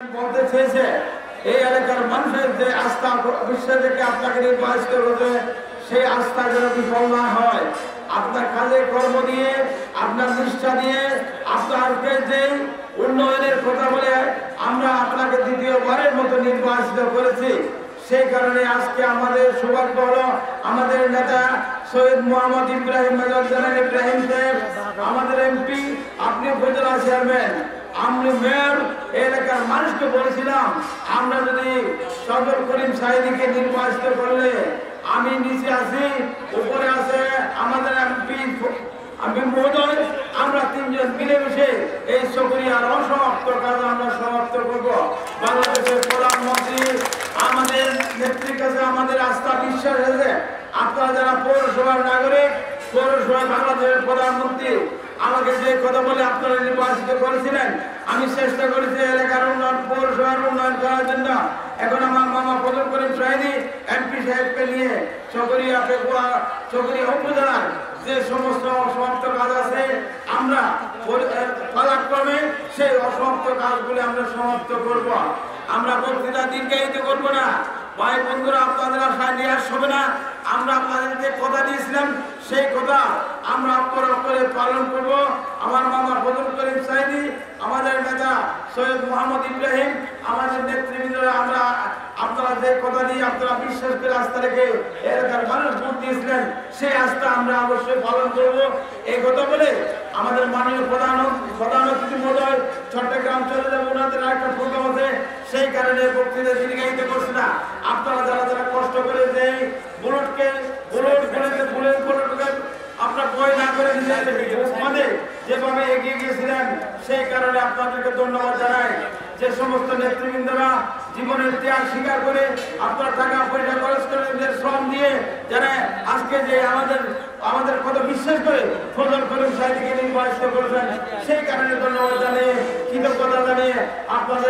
বলতে চেয়েছে এই এলাকার মানুষের যে আস্থা বিশ্বাস থেকে আপনাকে নির্বাচিত হতে সেই আস্থা যেন বিফল না হয়। আপনার কাজে কর্ম দিয়ে, আপনার নিষ্ঠা দিয়ে, আপনাকে যে উন্নয়নের কথা বলে আমরা আপনাকে দ্বিতীয়বারের মতো নির্বাচিত করেছি, সেই কারণে আজকে আমাদের সৌভাগ্য হলো আমাদের নেতা সৈয়দ মোহাম্মদ ইব্রাহিম মেজর জেনারেল ইব্রাহিম সাহেব, আমাদের এমপি, আপনি উপজেলা চেয়ারম্যান, আমি মেয়র, এলাকার মানুষকে বলেছিলাম আমরা যদি সদর করিম সাহেবকে নির্বাচিত করলে, আমি নিচে আছি, উপরে আছে আমাদের এমপি আমি মহোদয়, আমরা তিনজন মিলেমিশে এই চকরিয়ার অসমাপ্ত কাজ আমরা সমাপ্ত করব। বাংলাদেশের প্রধানমন্ত্রী আমাদের নেত্রীর কাছে আমাদের আস্থা বিশ্বাস আছে। আপনারা যারা পৌরসভার নাগরিক, পৌরসভায় বাংলাদেশের প্রধানমন্ত্রী আমাকে যে কথা বলে আপনারা নির্বাচিত করেছিলেন, আমি চেষ্টা করেছি এলাকার উন্নয়ন, পৌরসভার উন্নয়ন করার জন্য। এখন আমার মামা ফজল করিম সাহেবী এমপি সাহেবকে নিয়ে চকরিয়া উপজেলার যে সমস্ত অসমাপ্ত কাজ আছে আমরা পালাক্রমে সেই অসমাপ্ত কাজগুলি আমরা সমাপ্ত করব। আমরা বক্তৃতা দীর্ঘায়িত করব না। ভাই বন্ধুরা, আপনাদের আশায় নিরাশ হবে না। আমরা আপনাদের যে কথা দিয়েছিলাম সেই কথা আমরা অক্ষরে পালন করব। আমার মামা ফজল করিম সাহেবী, আমাদের নেতা সৈয়দ মোহাম্মদ ইব্রাহিম, আমাদের নেতৃবৃন্দরা, আমরা আপনারা যে কথা দিয়ে আপনারা বিশ্বাস করে আস্থা রেখে এলাকার মানুষ ভোট দিয়েছিলেন, সেই আস্থা আমরা অবশ্যই পালন করব। এই কথা বলে আমাদের মাননীয় প্রধান অতিথি মহোদয় চট্টগ্রাম চলে যাবো, ওনাদের একটা প্রোগ্রাম আছে, সেই কারণে বক্তৃতা দীর্ঘায়িত করছে না। আপনারা যারা কষ্ট করে যে বুলেটকে আপনার বই না করে যেভাবে এগিয়ে গিয়েছিলেন, সেই কারণে আপনাদেরকে ধন্যবাদ জানাই। যে সমস্ত নেতৃবৃন্দরা জীবনের ত্যাগ স্বীকার করে আপনার টাকা পয়সা খরচ করে শ্রম দিয়ে যারা আজকে যে আমাদের কথা বিশ্বাস করে ফজল করিম সাহেবকে নির্বাচিত করেছেন, সেই কারণে ধন্যবাদ জানিয়ে, কৃতজ্ঞতা জানিয়ে আপনাদের